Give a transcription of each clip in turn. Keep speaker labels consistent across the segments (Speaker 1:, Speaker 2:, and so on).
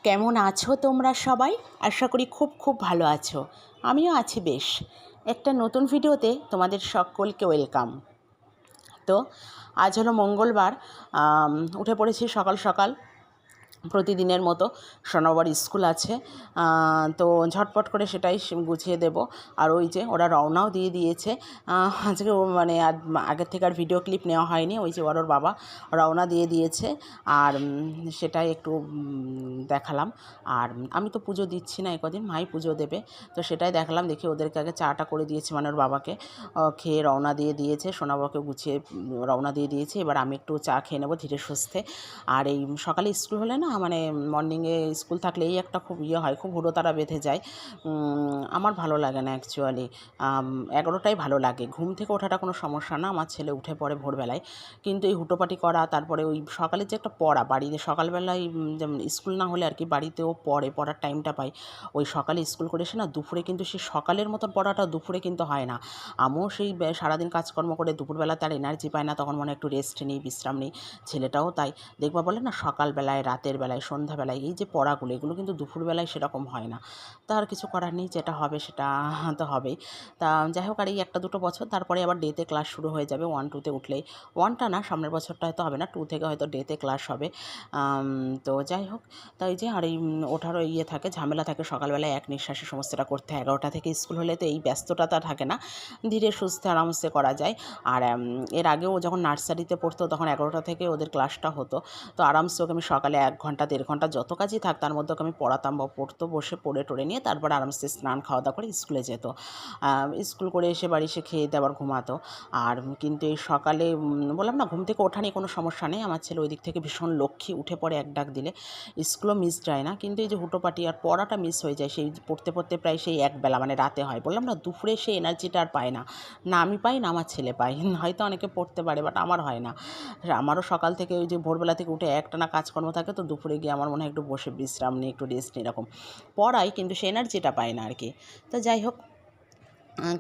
Speaker 1: কেমন আছো তোমরা সবাই? আশা করি খুব খুব ভালো আছো। আমিও আছি বেশ। একটা নতুন ভিডিওতে তোমাদের সকলকে ওয়েলকাম। তো আজ হলো মঙ্গলবার। উঠে পড়েছি সকাল সকাল প্রতিদিনের মতো। শনিবার স্কুল আছে, তো ঝটপট করে সেটাই গুছিয়ে দেব। আর ওই যে ওরা রওনাও দিয়ে দিয়েছে। আজকে মানে আগের থেকে আর ভিডিও ক্লিপ নেওয়া হয়নি। ওই যে ওর বাবা রওনা দিয়ে দিয়েছে, আর সেটাই একটু দেখালাম। আর আমি তো পুজো দিচ্ছি না কদিন, মাই পুজো দেবে, তো সেটাই দেখালাম। দেখি ওদেরকে আগে চাটা করে দিয়েছি, মানে ওর বাবাকে খেয়ে রওনা দিয়ে দিয়েছে, সোনাবাবাকে গুছিয়ে রওনা দিয়ে দিয়েছে। এবার আমি একটু চা খেয়ে নেবো ধীরে সুস্থে। আর এই সকালে স্কুল হলে না, মানে মর্নিংয়ে স্কুল থাকলে এই একটা খুব হয়, খুব হুড়োতাড়া বেঁধে যায়। আমার ভালো লাগে না অ্যাকচুয়ালি। 11টাই ভালো লাগে। ঘুম থেকে ওঠাটা কোনো সমস্যা না, আমার ছেলে উঠে পড়ে ভোরবেলায়, কিন্তু এই হুটোপাটি করা, তারপরে ওই সকালে যে একটা পড়া বাড়িতে, সকালবেলায় যেমন স্কুল না হলে আর কি বাড়িতেও পড়ার টাইমটা পাই। ওই সকালে স্কুল করে এসে না দুপুরে কিন্তু সেই সকালের মতন পড়াটা দুপুরে কিন্তু হয় না। আমিও সেই সারাদিন কাজকর্ম করে দুপুরবেলা তার এনার্জি পায় না, তখন মনে একটু রেস্ট নিই, বিশ্রাম নিই। ছেলেটাও তাই। দেখবা বলে না, সকালবেলায়, রাতের বেলায়, সন্ধ্যাবেলায় এই যে পড়াগুলো, এগুলো কিন্তু দুপুরবেলায় সেরকম হয় না। তা আর কিছু করার নেই, যেটা হবে সেটা তো হবেই। তা যাই হোক, আর এই 1-2 বছর, তারপরে আবার ডেতে ক্লাস শুরু হয়ে যাবে। 1-2তে উঠলেই, 1টা না, সামনের বছরটা হয়তো হবে না, 2 থেকে হয়তো ডেতে ক্লাস হবে। তো যাই হোক, তাই যে আর এই ওঠারও থাকে, ঝামেলা থাকে, সকালবেলায় এক নিঃশ্বাসে সমস্তটা করতে হয়। 11টা থেকে স্কুল হলে তো এই ব্যস্ততা থাকে না, ধীরে সুস্থে আরামসে করা যায়। আর এর আগেও যখন নার্সারিতে পড়তো তখন 11টা থেকে ওদের ক্লাসটা হতো, তো আরামসে ওকে আমি সকালে 1 ঘন্টা 1.5 ঘন্টা যত কাজই থাক তার মধ্যে ওকে আমি পড়াতাম, বা পড়তো, বসে পড়ে টড়ে নিয়ে তারপর আরামসে স্নান খাওয়া দাওয়া করে স্কুলে যেত। স্কুল করে এসে বাড়ি এসে খেয়ে দিয়ে আবার ঘুমাতো। আর কিন্তু এই সকালে বললাম না, ঘুম থেকে ওঠা নিয়ে কোনো সমস্যা নেই। আমার ছেলে ওই দিক থেকে ভীষণ লক্ষ্মী, উঠে পড়ে এক ডাক দিলে। স্কুলও মিস যায় না, কিন্তু এই যে হুটোপাটি আর পড়াটা মিস হয়ে যায়, সেই পড়তে পড়তে প্রায় সেই একবেলা, মানে রাতে হয়। বললাম না, দুপুরে সেই এনার্জিটা আর পায় না, না আমি পাই না আমার ছেলে পায়। হয়তো অনেকে পড়তে পারে, বাট আমার হয় না। আমারও সকাল থেকে ওই যে ভোরবেলা থেকে উঠে একটানা কাজকর্ম থাকে, তো দুপুরে গিয়ে আমার মনে হয় একটু বসে বিশ্রাম নিই, একটু রেস্ট নিই, এরকম পড়াই, কিন্তু সে এনার্জিটা পায় না আর কি। তো যাই হোক,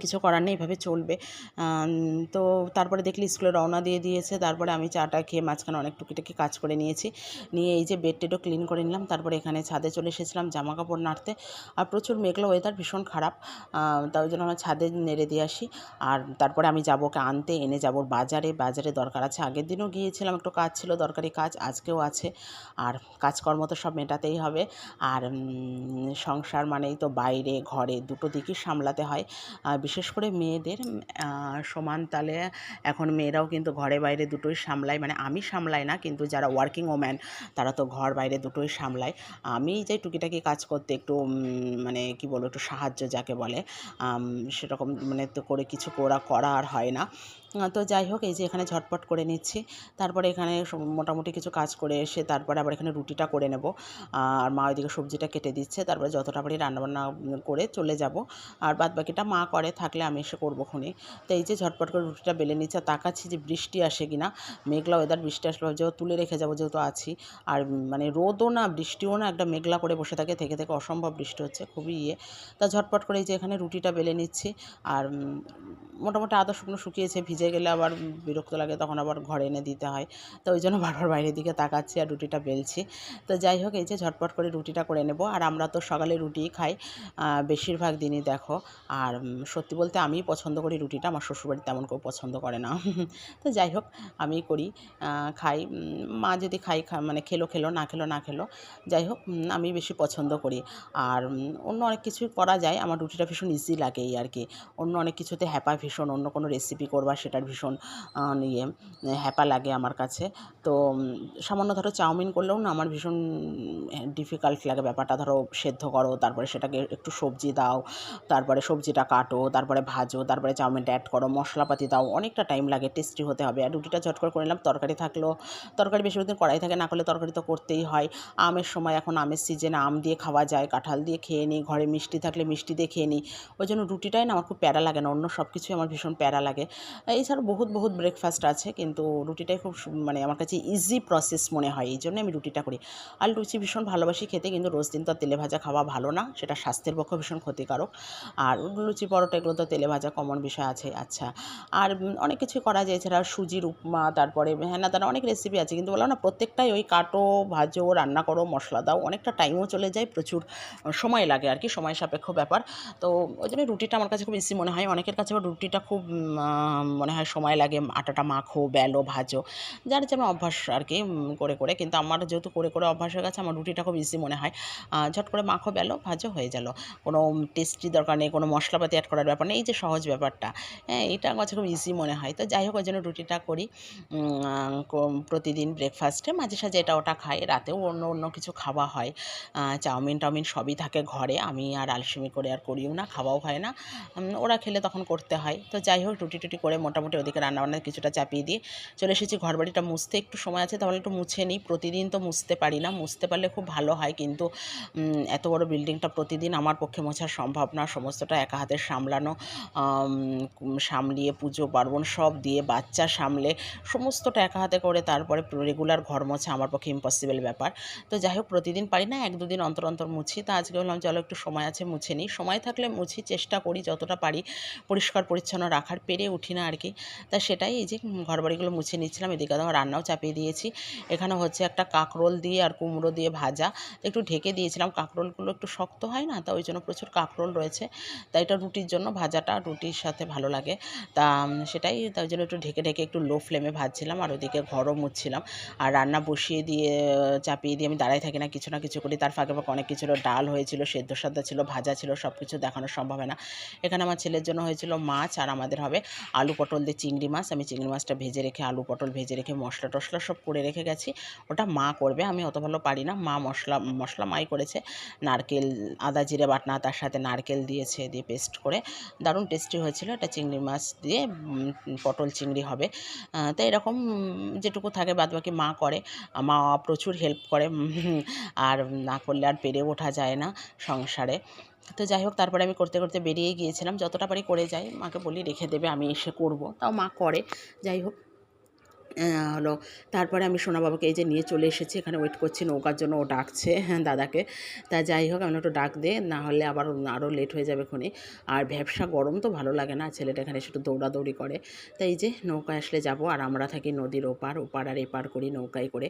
Speaker 1: কিছু করার নেই, এভাবে চলবে। তো তারপরে দেখলি স্কুলে রওনা দিয়ে দিয়েছে। তারপরে আমি চাটা খেয়ে মাঝখানে অনেক টুকিটাকি কাজ করে নিয়েছি, নিয়ে এই যে বেড টেডও ক্লিন করে নিলাম। তারপরে এখানে ছাদে চলে এসেছিলাম জামা কাপড় নাড়তে। আর প্রচুর মেঘলা ওয়েদার, ভীষণ খারাপ। তাই জন্য আমরা ছাদে নেড়ে দিয়ে আসি। আর তারপরে আমি যাবো ওকে আনতে, এনে যাবো বাজারে দরকার আছে। আগের দিনও গিয়েছিলাম, একটু কাজ ছিল, দরকারি কাজ, আজকেও আছে। আর কাজকর্ম তো সব মেটাতেই হবে। আর সংসার মানেই তো বাইরে ঘরে দুটো দিকই সামলাতে হয়। বিশেষ করে মেয়েদের সমান তালে এখন মেয়েরাও কিন্তু ঘরে বাইরে দুটোই সামলায়। মানে আমি সামলাই না, কিন্তু যারা ওয়ার্কিং ওম্যান তারা তো ঘর বাইরে দুটোই সামলায়। আমি যাই টুকিটাকি কাজ করতে, একটু মানে কি বলবো, একটু সাহায্য যাকে বলে, সেরকম মানে তো করে কিছু করা আর হয় না। তো যাই হোক, এই যে এখানে ঝটপট করে নিচ্ছি। তারপরে এখানে মোটামুটি কিছু কাজ করে এসে তারপরে আবার এখানে রুটিটা করে নেব। আর মা ওইদিকে সবজিটা কেটে দিচ্ছে, তারপরে যতটা পারি রান্নাবান্না করে চলে যাব। আর বাদবাকিটা মা করে, থাকলে আমি এসে করবো খুনি। তো এই যে ঝটপট করে রুটিটা বেলে নিচ্ছে, তাকাচ্ছি যে বৃষ্টি আসে কি না। মেঘলা ওয়েদার, বৃষ্টি আসলে যেহেতু তুলে রেখে যাবো, যেহেতু আছি। আর মানে রোদও না বৃষ্টিও না, একটা মেঘলা করে বসে থেকে থেকে অসম্ভব বৃষ্টি হচ্ছে, খুবই তা ঝটপট করে এই যে এখানে রুটিটা বেলে নিচ্ছি। আর মোটামুটি আদা শুকনো শুকিয়েছে, ভিজে গেলে আবার বিরক্ত লাগে, তখন আবার ঘরে এনে দিতে হয়। তো ওই জন্য বারবার বাইরের দিকে তাকাচ্ছি আর রুটিটা বেলছি। তো যাই হোক, এই যে ঝটপট করে রুটিটা করে নেব। আর আমরা তো সকালে রুটিই খাই বেশিরভাগ দিনই, দেখো। আর সত্যি বলতে আমিই পছন্দ করি রুটিটা, আমার শ্বশুরবাড়ি তেমন কেউ পছন্দ করে না। তো যাই হোক, আমিই করি, খাই। মা যদি মানে খেলো, না খেলো, যাই হোক, আমি বেশি পছন্দ করি। আর অন্য অনেক কিছুই করা যায়, আমার রুটিটা ভীষণ ইজি লাগে এই আর কি। অন্য অনেক কিছুতে হ্যাপা ভীষণ, অন্য কোনো রেসিপি করবা সেটার ভীষণ হ্যাপা লাগে আমার কাছে। তো সামান্য ধরো চাউমিন করলেও না আমার ভীষণ ডিফিকাল্ট লাগে ব্যাপারটা। ধরো সেদ্ধ করো, তারপরে সেটাকে একটু সবজি দাও, তারপরে সবজিটা কাটো, তারপরে ভাজো, তারপরে চাউমিনটা অ্যাড করো, মশলাপাতি দাও, অনেকটা টাইম লাগে, টেস্টি হতে হবে। আর রুটিটা ঝট করে নিলাম। তরকারি থাকলো, তরকারি বেশিরভাগ দিন কড়াই থাকে, না করলে তরকারি তো করতেই হয়। আমের সময়, এখন আমের সিজনে আম দিয়ে খাওয়া যায়, কাঁঠাল দিয়ে খেয়ে নিই, ঘরে মিষ্টি থাকলে মিষ্টি দিয়ে খেয়ে নিই। ওই জন্য রুটিটাই না আমার খুব প্যারা লাগে না, অন্য সব কিছুই আমার ভীষণ প্যারা লাগে। এছাড়াও বহুত বহুত ব্রেকফাস্ট আছে, কিন্তু রুটিটাই খুব মানে আমার কাছে ইজি প্রসেস মনে হয়, এই জন্য আমি রুটিটা করি। আর লুচি ভীষণ ভালোবাসি খেতে, কিন্তু রোজ দিন তো তেলে ভাজা খাওয়া ভালো না, সেটা স্বাস্থ্যের পক্ষে ভীষণ ক্ষতিকারক। আর লুচি পরোটা এগুলো তো তেলে ভাজা কমন বিষয় আছে। আচ্ছা, আর অনেক কিছু করা যায়, এছাড়া সুজির উপমা, তারপরে হ্যানা তেনা অনেক রেসিপি আছে, কিন্তু বললাম না প্রত্যেকটাই ওই কাটো, ভাজো, রান্না করো, মশলা দাও, অনেকটা টাইমও চলে যায়, প্রচুর সময় লাগে আর কি, সময় সাপেক্ষ ব্যাপার। তো ওই জন্য রুটিটা আমার কাছে খুব ইজি মনে হয়। অনেকের কাছে আবার রুটিটা খুব মনে হয় সময় লাগে, আটাটা মাখো, বেলো, ভাজো, যার যেন অভ্যাস আর কি করে করে। কিন্তু আমার যেহেতু করে করে অভ্যাস হয়ে গেছে, আমার রুটিটা খুব ইজি মনে হয়। ঝট করে মাখো, বেলো, ভাজো, হয়ে গেল। কোনো টেস্টি দরকার নেই, কোনো মশলাপাতি অ্যাড করার ব্যাপার নেই, এই যে সহজ ব্যাপারটা, হ্যাঁ, এটা আমার কাছে খুব ইজি মনে হয়। তো যাই হোক, ওই জন্য রুটিটা করি প্রতিদিন ব্রেকফাস্টে। মাঝে সাঝে এটা ওটা খাই, রাতেও অন্য অন্য কিছু খাওয়া হয়। চাউমিন টাউমিন সবই থাকে ঘরে, আমি আর আলসেমি করে আর করিও না, খাওয়াও হয় না। ওরা খেলে তখন করতে হয়। তো যাই হোক, রুটি টুটি করে মোটামুটি ওদিকে রান্নাবান্না কিছুটা চাপিয়ে দিয়ে চলে এসেছি ঘরবাড়িটা মুছতে। একটু সময় আছে, তাহলে একটু মুছে নিই। প্রতিদিন তো মুছতে পারি না, মুছতে পারলে খুব ভালো হয়, কিন্তু এত বড় বিল্ডিংটা প্রতিদিন আমার পক্ষে মোছা সম্ভব না। সমস্তটা একা হাতে সামলানো, সামলিয়ে পুজো পার্বণ সব দিয়ে, বাচ্চা সামলে সমস্তটা একা হাতে করে তারপরে রেগুলার ঘর মোছা আমার পক্ষে ইম্পসিবল ব্যাপার। তো যাই হোক, প্রতিদিন পারি না, 1-2 দিন অন্তর অন্তর মুছি। তা আজকে বললাম চলো একটু সময় আছে, মুছে নিই। সময় থাকলে মুছি, চেষ্টা করি যতটা পারি পরিষ্কার পরিচ্ছন্ন রাখার, পেরে উঠি না আর কি। তা সেটাই, এই যে ঘরবাড়িগুলো মুছে নিচ্ছিলাম, এদিকে আমার রান্নাও চাপিয়ে দিয়েছি। এখানে হচ্ছে একটা কাঁকরোল দিয়ে আর কুমড়ো দিয়ে ভাজা, একটু ঢেকে দিয়েছিলাম। কাঁকরোলগুলো একটু শক্ত হয় না, তা ওই জন্য প্রচুর কাঁকরোল রয়েছে। তাই এটা রুটির জন্য, ভাজাটা রুটির সাথে ভালো লাগে। তা সেটাই, তাই জন্য একটু ঢেকে ঢেকে একটু লো ফ্লেমে ভাজছিলাম, আর ওদিকে ঘরও মুছছিলাম। আর রান্না বসিয়ে দিয়ে চাপিয়ে দিয়ে আমি দাঁড়াই থাকি না, কিছু না কিছু করি। তার ফাঁকে ফাঁকে অনেক কিছু ডাল হয়েছিল, সেদ্ধ সাদ্ধ ছিল, ভাজা ছিল, সব কিছু দেখানো সম্ভব হয় না। এখানে আমার ছেলের জন্য হয়েছিল মাছ, আর আমাদের হবে আলু পটল দিয়ে চিংড়ি মাছ। আমি চিংড়ি মাছটা ভেজে রেখে, আলু পটল ভেজে রেখে, মশলা টশলা সব করে রেখে গেছি। ওটা মা করবে, আমি অত ভালো পারি না। মা মশলা মাই করেছে। নারকেল, আদা জিরে বাটনা, তার সাথে নারকেল দিয়েছে, দিয়ে পেস্ট করে দারুণ টেস্টি হয়েছিল। এটা চিংড়ি মাছ দিয়ে পটল চিংড়ি হবে। তো এরকম যেটুকু থাকে বাদবাকি মা করে। মা প্রচুর হেল্প করে, আর না করলে আর পেরে ওঠা যায় না সংসারে। তো যাই হোক, তারপরে আমি করতে করতে বেরিয়ে গিয়েছিলাম, যতটা পারি করে যাই। মাকে বলি রেখে দেবে, আমি এসে করব, তাও মা করে। যাই হোক, হলো, তারপরে আমি সোনা বাবাকে এই যে নিয়ে চলে এসেছি, এখানে ওয়েট করছি নৌকার জন্য, ও ডাকছে দাদাকে। তা যাই হোক, আমি একটু ডাক দে, না হলে আবার আরও লেট হয়ে যাবে এখনই। আর ভ্যাবসা গরম তো ভালো লাগে না, ছেলেটা এখানে একটু দৌড়াদৌড়ি করে। তাই এই যে নৌকায় আসলে যাব, আর আমরা থাকি নদীর ওপার ওপার আর এপার করি নৌকায় করে।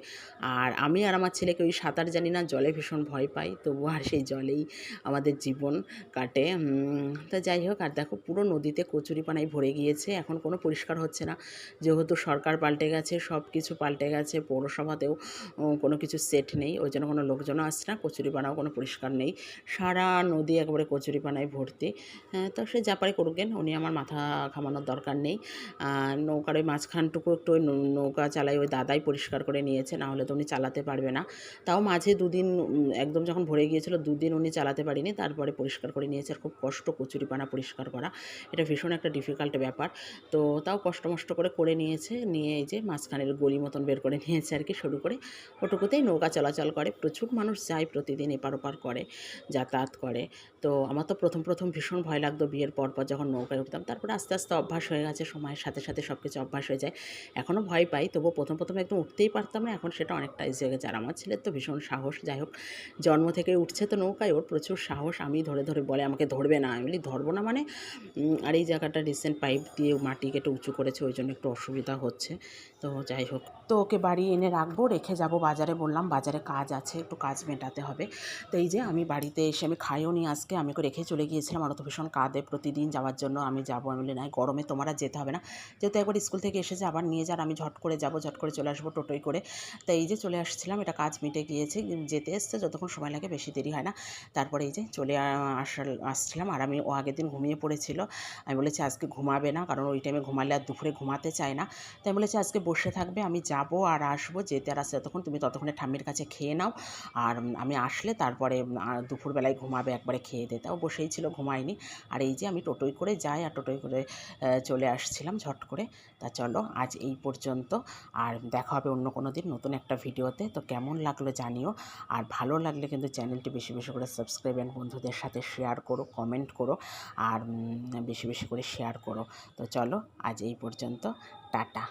Speaker 1: আর আমি আর আমার ছেলেকে ওই সাঁতার জানি না, জলে ভীষণ ভয় পাই, তবু আর সেই জলেই আমাদের জীবন কাটে। তা যাই হোক, আর দেখো পুরো নদীতে কচুরিপানায় ভরে গিয়েছে, এখন কোনো পরিষ্কার হচ্ছে না, যেহেতু সরকার পাল্টে গেছে, সব কিছু পাল্টে গেছে, পৌরসভাতেও কোনো কিছু সেট নেই, ওই জন্য কোনো লোকজনও আসছে না, কচুরিপানাও কোনো পরিষ্কার নেই, সারা নদী একেবারে কচুরিপানায় ভর্তি। তো সে যা পারে করুকেন, উনি আমার মাথা ঘামানোর দরকার নেই। নৌকার ওই মাঝখানটুকু একটু ওই নৌকা চালাই ওই দাদাই পরিষ্কার করে নিয়েছে, না হলে তো উনি চালাতে পারবে না। তাও মাঝে 2 দিন একদম যখন ভরে গিয়েছিল, 2 দিন উনি চালাতে পারিনি, তারপরে পরিষ্কার করে নিয়েছে। আর খুব কষ্ট কচুরিপানা পরিষ্কার করা, এটা ভীষণ একটা ডিফিকাল্ট ব্যাপার। তো তাও কষ্ট মষ্ট করে নিয়েছে, নিয়ে এই যে মাঝখানের গলি মতন বের করে নিয়েছে আর কি, শুরু করে ওটুকুতেই নৌকা চলাচল করে। প্রচুর মানুষ যায় প্রতিদিন, এপার ওপার করে, যাতায়াত করে। তো আমার তো প্রথম ভীষণ ভয় লাগতো বিয়ের পর যখন নৌকায় উঠতাম, তারপরে আস্তে আস্তে অভ্যাস হয়ে গেছে, সময়ের সাথে সাথে সব কিছু অভ্যাস হয়ে যায়। এখনও ভয় পাই, তবুও প্রথম একদম উঠতেই পারতাম না, এখন সেটা অনেকটা ইজি হয়ে গেছে। আর আমার ছেলের তো ভীষণ সাহস, যাই হোক, জন্ম থেকে উঠছে তো নৌকায়, ওর প্রচুর সাহস। আমি ধরে ধরে বলে আমাকে ধরবে না, আমি বলি ধরবো না মানে। আর এই জায়গাটা রিসেন্ট পাইপ দিয়ে মাটি কেটে উঁচু করেছে, ওই জন্য একটু অসুবিধা হচ্ছে। তো যাই হোক, তো ওকে বাড়ি এনে রাখবো, রেখে যাব বাজারে, বললাম বাজারে কাজ আছে, একটু কাজ মেটাতে হবে। তো এই যে আমি বাড়িতে এসে, আমি খাইও নি আজকে, আমি ওকে রেখে চলে গিয়েছিলাম, আরও তো ভীষণ কাঁদে প্রতিদিন যাওয়ার জন্য। আমি যাবো, আমি বলি না, গরমে তোমার আর যেতে হবে না, যেহেতু একবার স্কুল থেকে এসেছে, আবার নিয়ে যার, আমি ঝট করে যাবো, ঝট করে চলে আসবো টোটোয় করে। তো এই যে চলে আসছিলাম, এটা কাজ মিটে গিয়েছে, যেতে এসছে যতক্ষণ সময় লাগে, বেশি দেরি হয় না। তারপরে এই যে চলে আসছিলাম, আর ও আগের দিন ঘুমিয়ে পড়েছিল। আমি বলেছি আজকে ঘুমাবে না, কারণ ওই টাইমে ঘুমালে আর দুপুরে ঘুমাতে চায় না। তাই বলেছি আজকে বসে থাকবে, আমি যাব আর আসবো, যেতে আর আসতে ততক্ষণ তুমি ততক্ষণে ঠাম্মির কাছে খেয়ে নাও, আর আমি আসলে তারপরে দুপুরবেলায় ঘুমাবে একবারে খেয়ে দিয়ে। তাও বসেই ছিল, ঘুমায়নি। আর এই যে আমি টোটোয় করে যাই আর টোটোয় করে চলে আসছিলাম ঝট করে। তা চলো আজ এই পর্যন্ত, আর দেখা হবে অন্য কোনো দিন নতুন একটা ভিডিওতে। তো কেমন লাগলো জানিও, আর ভালো লাগলে কিন্তু চ্যানেলটি বেশি বেশি করে সাবস্ক্রাইব অ্যান্ড বন্ধুদের সাথে শেয়ার করো, কমেন্ট করো, আর বেশি বেশি করে শেয়ার করো। তো চলো আজ এই পর্যন্ত, টাটা।